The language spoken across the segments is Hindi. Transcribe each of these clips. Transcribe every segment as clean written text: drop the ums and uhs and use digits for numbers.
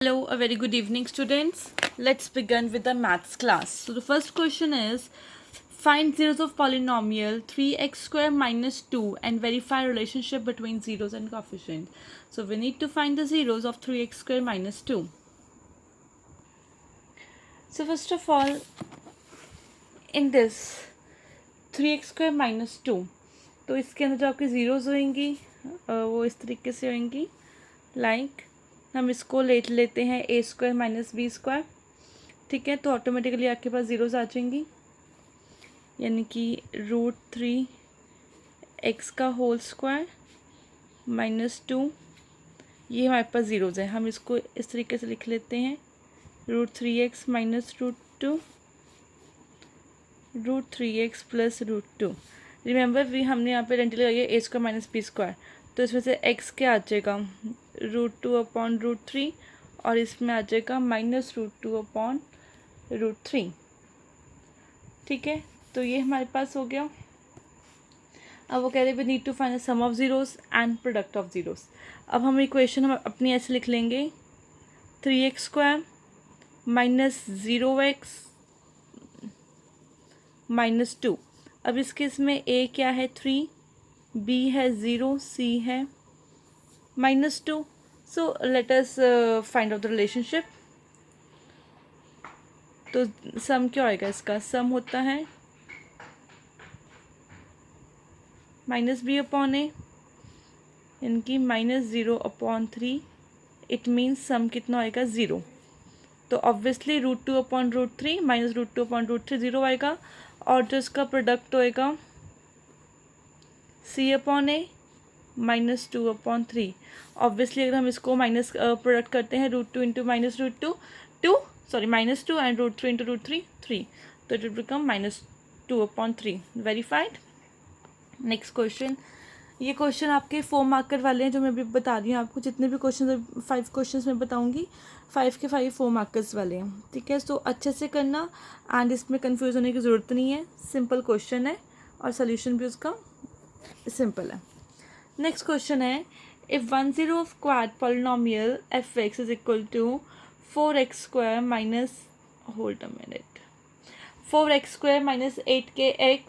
Hello, a very good evening, students. Let's begin with the maths class. So, the first question is find zeros of polynomial 3x square minus 2 and verify relationship between zeros and coefficient. So, we need to find the zeros of 3x square minus 2. So, first of all, in this 3x square minus 2, तो इसके अंदर जो आपकी ज़ीरोज़ होंगी वो इस तरीके से होंगी लाइक हम इसको लेते हैं ए स्क्वायर माइनस बी स्क्वायर. ठीक है, तो ऑटोमेटिकली आपके पास ज़ीरोज़ आ जाएंगी, यानी कि √3x का होल स्क्वायर माइनस 2. ये हमारे पास ज़ीरोज़ है, हम इसको इस तरीके से लिख लेते हैं √3x minus √2 √3x plus √2. Remember भी हमने यहाँ पे आइडेंटिटी लगाई है ए स्क्वायर माइनस बी स्क्वायर, तो इसमें से x क्या आ जाएगा √2 अपॉन √3 और इसमें आ जाएगा माइनस √2 अपॉन √3. ठीक है, तो ये हमारे पास हो गया. अब वो कह रहे we need to find the sum of zeros and product of zeros. अब हम इक्वेशन हम अपनी ऐसे लिख लेंगे 3x square minus 0x minus 2. अब इस केस में a क्या है 3, b है 0, c है minus 2. So let us find out the relationship. तो सम क्या आएगा, इसका सम होता है माइनस बी अपॉन ए, यानी कि माइनस 0/3. इट मीन्स सम कितना आएगा 0. तो ऑब्वियसली √2 अपॉन √3 माइनस √2 अपॉन √3 0 आएगा. और जो इसका प्रोडक्ट होएगा c अपॉन ए माइनस 2/3. ऑब्वियसली अगर हम इसको माइनस प्रोडक्ट करते हैं √2 into minus √2 minus 2 and √3 into √3 3, तो it will become minus 2/3. Verified. Next question. ये क्वेश्चन आपके 4 मार्कर वाले हैं जो मैं भी बता रही हूँ आपको. जितने भी क्वेश्चन 5 क्वेश्चन मैं बताऊँगी 5 के 5 4 मार्कर्स वाले हैं. ठीक है, तो अच्छे से करना एंड इसमें कंफ्यूज होने की ज़रूरत नहीं है. सिंपल क्वेश्चन है और सोल्यूशन भी उसका सिंपल है. नेक्स्ट क्वेश्चन है if 1 0 of quad polynomial f x is equal to 4x square minus hold a minute 4x square minus 8kx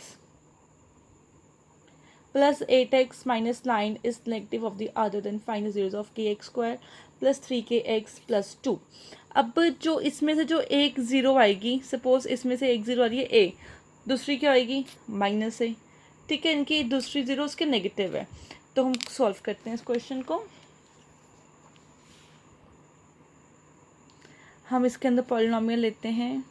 plus 8x minus 9 is negative of the other, then find the zeros of kx square plus 3kx plus 2. अब जो इसमें से जो एक ज़ीरो आएगी, सपोज इसमें से एक ज़ीरो आ रही है a, दूसरी क्या आएगी माइनस a. ठीक है, इनकी दूसरी ज़ीरो उसके नेगेटिव है. तो हम सॉल्व करते हैं इस क्वेश्चन को. हम इसके अंदर पॉलिनोमियल लेते हैं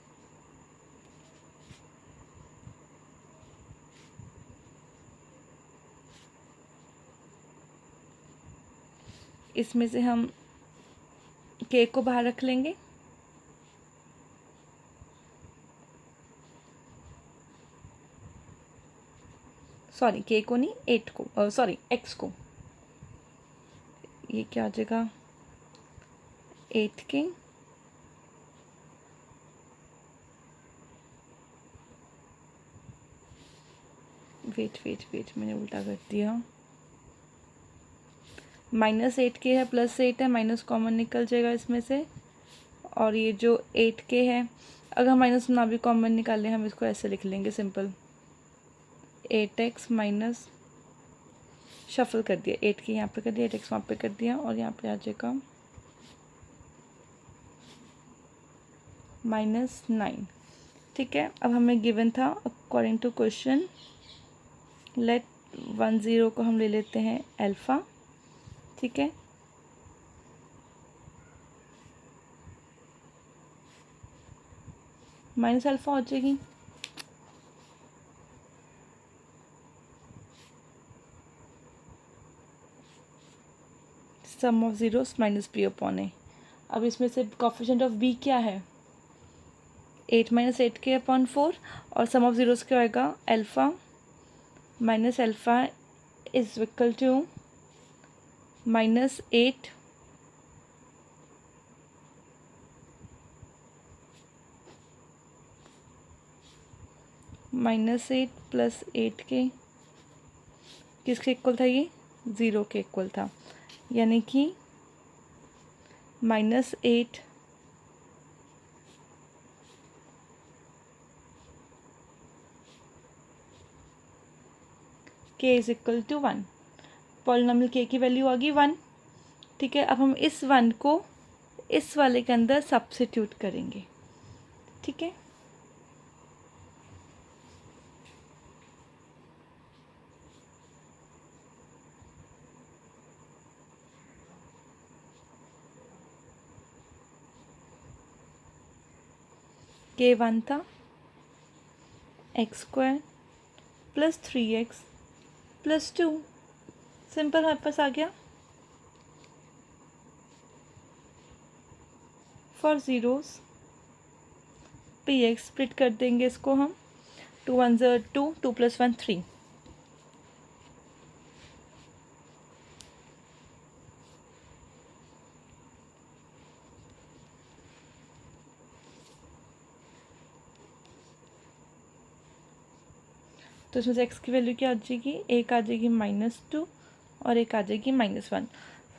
इसमें से हम k को बाहर रख लेंगे. सॉरी k को नहीं 8 को, x को. ये क्या आ जाएगा 8k वेट मैंने उल्टा कर दिया. माइनस 8k है प्लस 8 है, माइनस कॉमन निकल जाएगा इसमें से. और ये जो 8k है अगर हम माइनस ना भी कॉमन निकालें हम इसको ऐसे लिख लेंगे सिंपल 8x माइनस शफल कर दिया 8k यहाँ पे कर दिया 8x वहाँ पे कर दिया और यहाँ पे आ जाएगा -9. ठीक है, अब हमें गिवन था अकॉर्डिंग टू क्वेश्चन लेट 1 0 को हम ले लेते हैं अल्फ़ा. ठीक है, माइनस अल्फ़ा हो जाएगी. Sum of zeros minus B upon A. अब इसमें से कोफिशिएंट ऑफ बी क्या है 8 माइनस 8k अपॉन 4 और सम ऑफ ज़ीरोस क्या आएगा alpha minus alpha is equal to -8 -8 plus 8k किसके इक्वल था, ये 0 के इक्वल था. यानी कि -8 k is equal to 1। Polynomial k की वैल्यू आ गई 1। ठीक है, अब हम इस 1 को इस वाले के अंदर सब्स्टिट्यूट करेंगे। ठीक है, k 1 था, x² + 3x + 2, सिंपल हमारे पास आ गया। फॉर ज़ीरोज़ px स्प्लिट कर देंगे इसको हम, 2 1 ज़ 2, 2 + 1 3। तो इसमें से x की वैल्यू क्या आ जाएगी, एक आ जाएगी -2 और एक आ जाएगी -1।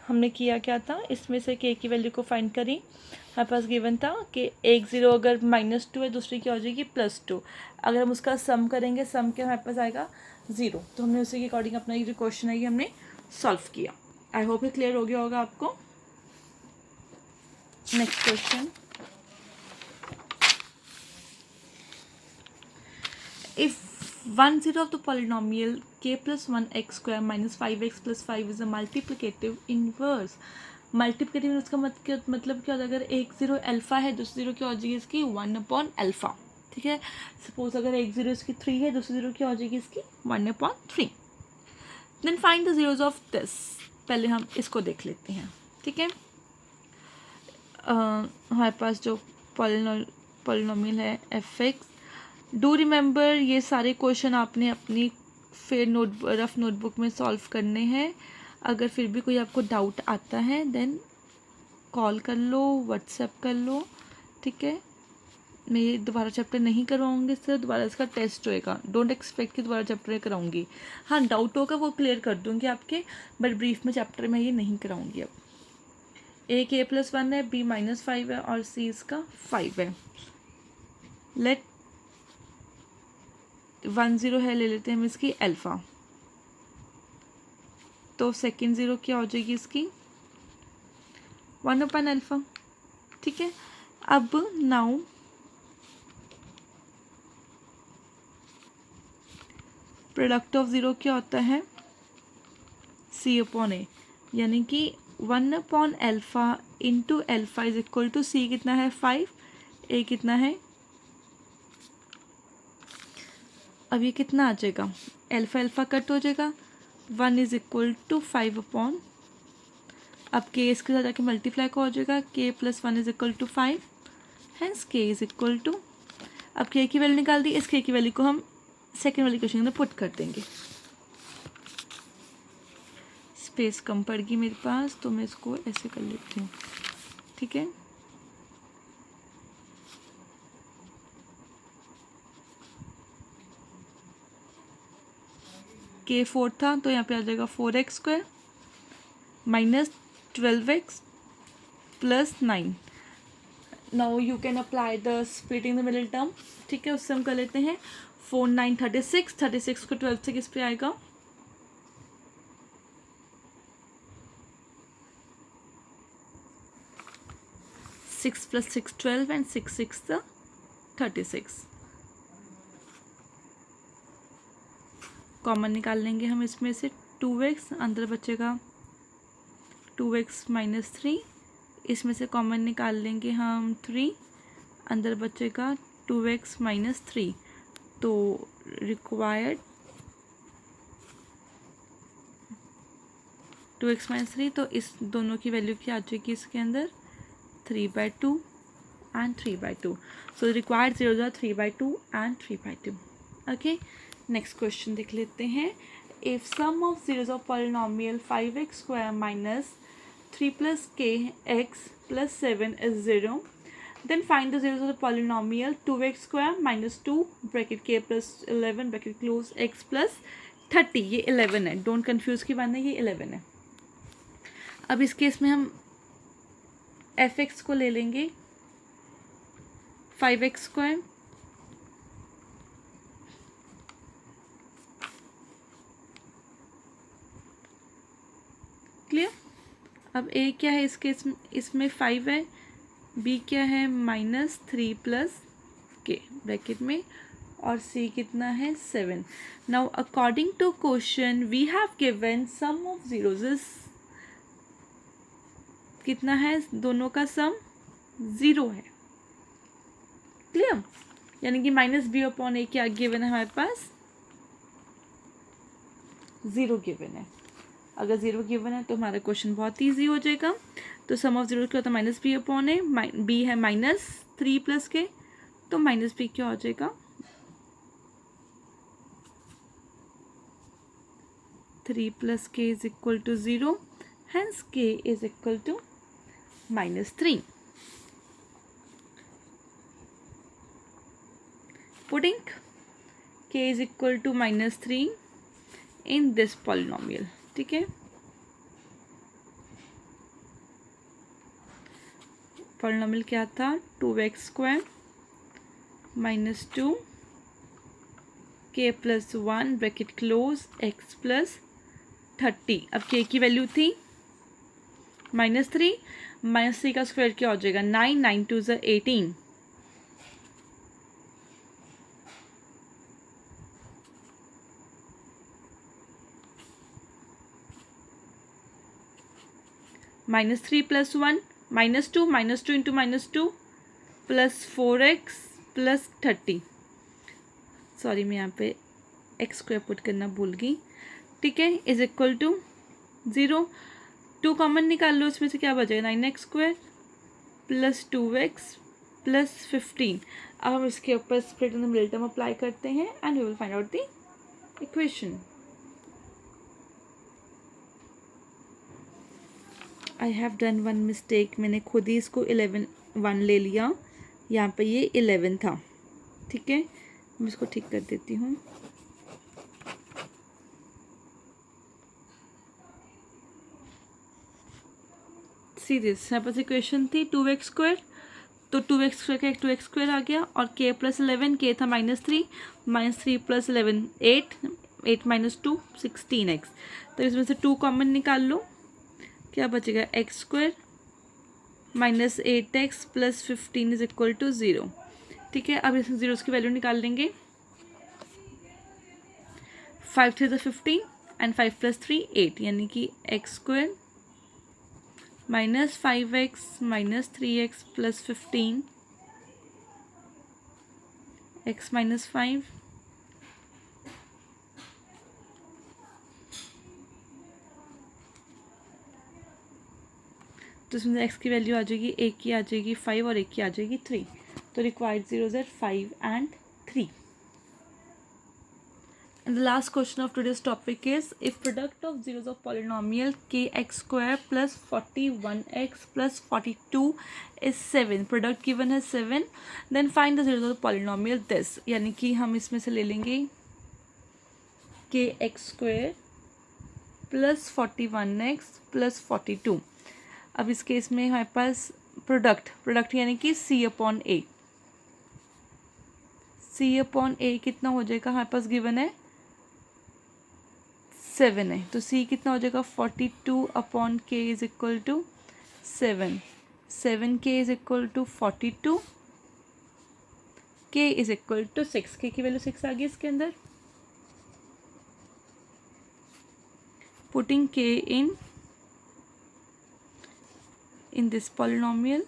हमने किया क्या था, इसमें से k की वैल्यू को फाइंड करी। हमारे पास गिवन था कि एक ज़ीरो अगर -2 है, दूसरी क्या हो जाएगी +2। अगर हम उसका सम करेंगे, सम क्या हमारे पास आएगा 0। तो हमने उसी के अकॉर्डिंग अपना ये जो क्वेश्चन है ये हमने सॉल्व किया। आई होप ये क्लियर हो गया होगा आपको। Next question, if 1 0 of the polynomial k + 1 x² - 5x + 5 is a multiplicative inverse। Multiplicative इसका मतलब क्या होता है, अगर एक ज़ीरो अल्फ़ा है, दूसरी ज़ीरो क्या हो जाएगी इसकी 1/α। ठीक है, सपोज अगर एक ज़ीरो इसकी 3 है, दूसरी ज़ीरो क्या हो जाएगी इसकी 1/3। Then find the zeros of this. पहले हम इसको देख लेते हैं। ठीक है, हमारे पास जो पॉलिनोमियल है f(x), डू रिमेंबर ये सारे क्वेश्चन आपने अपनी फिर रफ नोटबुक में सॉल्व करने हैं। अगर फिर भी कोई आपको डाउट आता है देन कॉल कर लो, व्हाट्सएप कर लो। ठीक है, मैं ये दोबारा चैप्टर नहीं करवाऊँगी, इससे दोबारा इसका टेस्ट होएगा। डोंट एक्सपेक्ट कि दोबारा चैप्टर कराऊँगी। हाँ, डाउट होगा वो क्लियर कर दूँगी आपके, बट ब्रीफ में चैप्टर में ये नहीं कराऊँगी। अब a k + 1 है, b -5 है और c इसका 5 है। लेट 1 0 है, ले लेते हैं हम इसकी अल्फ़ा। तो सेकेंड ज़ीरो क्या हो जाएगी इसकी 1/α। ठीक है, अब नाउ प्रोडक्ट ऑफ ज़ीरो क्या होता है c/a, यानी कि 1/α into alpha is equal to c कितना है 5, a कितना है। अब ये कितना आ जाएगा, अल्फ़ा अल्फ़ा कट हो जाएगा, 1 इज इक्वल टू 5/। अब k इसके साथ जाके मल्टीप्लाई का हो जाएगा, k + 1 is equal to 5, hence k is equal to. अब k की वैल्यू निकाल दी, इस k की वैल्यू को हम सेकेंड वाली क्वेश्चन में पुट कर देंगे। स्पेस कम पड़ गई मेरे पास, तो मैं इसको ऐसे कर लेती हूँ। ठीक है, k 4 था, तो यहाँ पे आ जाएगा 4x² - 12x + 9। Now you can apply the split in the middle term. ठीक है, उससे हम कर लेते हैं 4 9 36, 36 को 12 से किस पे आएगा 6 + 6 12 एंड 6 6 36। कॉमन निकाल लेंगे हम इसमें से 2x, अंदर बचेगा 2x - 3। इसमें से कॉमन निकाल लेंगे हम 3, अंदर बचेगा 2x - 3। तो रिक्वायर्ड 2x - 3, तो इस दोनों की वैल्यू क्या आ जाएगी इसके अंदर 3/2 and 3/2। So required zeros are 3/2 and 3/2। Okay, next question देख लेते हैं। If sum of zeros of polynomial 5x² - 3 + kx + 7 is 0, then find the zeros of the polynomial 2x² - 2 bracket k + 11 bracket close x + 30। ये 11 है, डोंट कन्फ्यूज़ कि 1 है, ये 11 है। अब इस केस में हम एफ एक्स को ले लेंगे 5x², क्लियर। अब ए क्या है इसके, इसमें 5 है, बी क्या है -3 + के ब्रैकेट में, और सी कितना है 7। Now according to question we have given sum of zeros is कितना है, दोनों का सम 0 है, क्लियर। यानी कि -b/a क्या गिवन है हमारे पास, 0 गिवन है। अगर 0 गिवन है तो हमारा क्वेश्चन बहुत ईजी हो जाएगा। तो सम ऑफ जीरो क्या होता है -b/a, बी है -3 + के, तो -b क्या हो जाएगा 3 + k = 0, hence k = -3. Putting k = -3 in this polynomial, ठीक है। पॉलिनोमियल क्या था, 2x² - 2 k + 1 bracket close x + 30। अब k की वैल्यू थी -3, -3 का स्क्वायर क्या हो जाएगा 9, 9 2 = 18, -3 + 1 -2, -2 × -2 + 4x + 30। सॉरी मैं यहाँ पे x² पुट करना भूल गई, ठीक है, = 0। 2 कॉमन निकाल लो, इसमें से क्या बचेगा 9x² + 2x + 15। अब हम इसके ऊपर split and middle term apply करते हैं and we will find out the equation. I have done one mistake, मैंने खुद ही इसको 1 ले लिया, यहाँ पे ये 11 था, ठीक है। मैं इसको ठीक कर देती हूँ। सी दिस, यहाँ पर इक्वेशन थी 2x², तो 2x² का 2x² आ गया, और k + 11, k था -3, -3 + 11 8, 8 - 2 16x। तो इसमें से 2 कॉमन निकाल लो, क्या बचेगा x² -8x + 15 = 0, ठीक है। अब इसमें जीरोस की वैल्यू निकाल लेंगे, 5 3 = 15 एंड 5 + 3 8, यानी कि x² -5x -3x + 15 x - 5 तो इसमें x की वैल्यू आ जाएगी, एक की आ जाएगी 5 और एक की आ जाएगी 3। तो required zeros are 5 and 3। And the last question of today's topic is, if product of zeros of polynomial kx² + 41x + 42 is 7, product given है 7, then find the zeros of the polynomial this। यानी कि हम इसमें से ले लेंगे kx² + 41x + 42। अब इस केस में हमारे पास प्रोडक्ट यानी कि c/a, c/a कितना हो जाएगा, हमारे पास गिवन है 7 है, तो c कितना हो जाएगा 42/k = 7, 7k = 42, k = 6, k की वैल्यू 6 आ गई इसके अंदर। Putting k in this polynomial,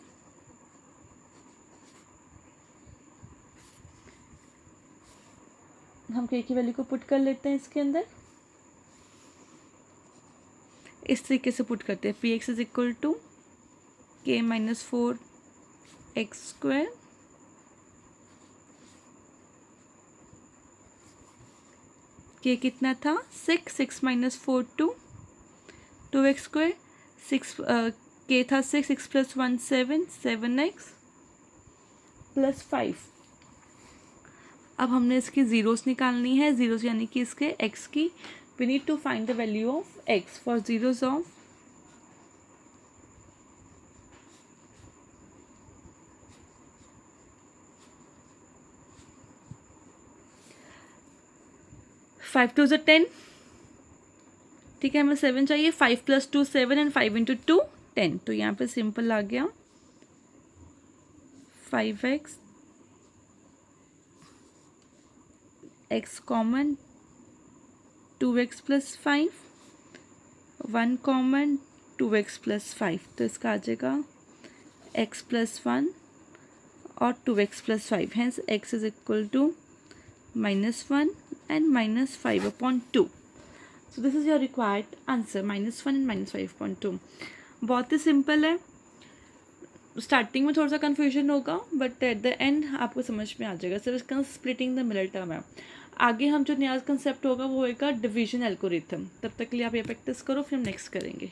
हम k की वैल्यू को पुट कर लेते हैं इसके अंदर, इस तरीके से पुट करते हैं, px = k - 4x², k कितना था 6, 6 - 4 2x², 6 k था 6, 6 + 1 7, 7x + 5। अब हमने इसकी ज़ीरोस निकालनी है, ज़ीरोस यानी कि इसके x की, we need to find the value of x for zeros of five two ज़ 10, ठीक है, हमें 7 चाहिए, 5 + 2 7 एंड 5 × 2 10, तो यहाँ पे सिंपल आ गया 5x, x common, 2x + 5, 1 common, 2x + 5, तो इसका आ जाएगा x + 1 और 2x + 5, hence x is equal to -1 and -5/2. So this is your required answer, -1 and -5/2. बहुत ही सिंपल है, स्टार्टिंग में थोड़ा सा कन्फ्यूजन होगा बट एट द एंड आपको समझ में आ जाएगा. सिर्फ इसका स्प्लिटिंग द मिडल टर्म है. आगे हम जो नया कंसेप्ट होगा वो होएगा डिवीजन एल्गोरिथम. तब तक के लिए आप ये प्रैक्टिस करो, फिर हम नेक्स्ट करेंगे.